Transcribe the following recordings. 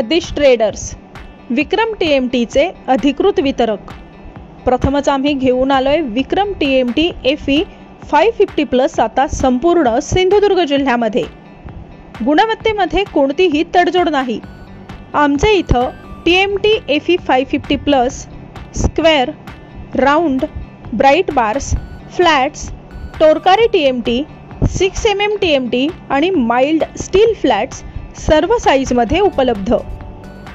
आदिश traders, विक्रम TMTचे अधिकृत वितरक। प्रथमच आम्ही घेऊन आलोय विक्रम TMT FE 550+ आता संपूर्ण सिंधुदुर्ग जिल्ह्यामध्ये। गुणवत्तेमध्ये कोणतीही तडजोड नाही। आमचे इथं TMT FE 550+ square, round, bright bars, flats, टोरकारी TMT, 6 mm TMT आणि माइल्ड स्टील फ्लॅट्स सर्व साईजमध्ये उपलब्ध।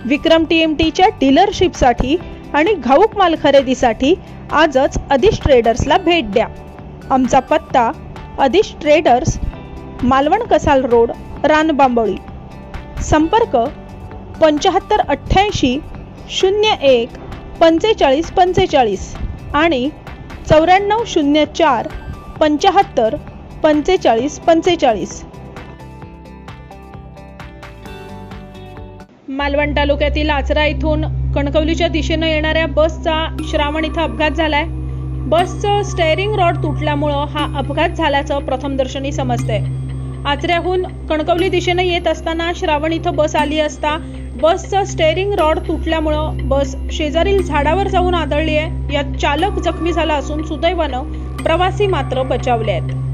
विक्रम TMTच्या डीलरशिपसाठी आणि घाऊक माल खरेदीसाठी आजच आदिश ट्रेडर्सला भेट द्या। आमचा पत्ता आदिश ट्रेडर्स, मालवण कसाल रोड, रानबांबोळी। संपर्क 7588 01 45 45 आणि 9404 75 45 45। मालवण तालुक्यातील आचरा इथून कणकवलीच्या दिशेने येणाऱ्या बसचा श्रावण इथं अपघात झालाय। बसचं स्टेअरिंग रॉड तुटल्यामुळे हा अपघात झाल्याचं प्रथमदर्शनी समजतंय। आचऱ्याहून कणकवली दिशेने येत असताना श्रावण इथं बस आली असता बसचं स्टेअरिंग रॉड तुटल्यामुळे बस शेजारील झाडावर जाऊन आदळली आहे। यात चालक जखमी झाला असून सुदैवानं प्रवासी मात्र बचावले आहेत।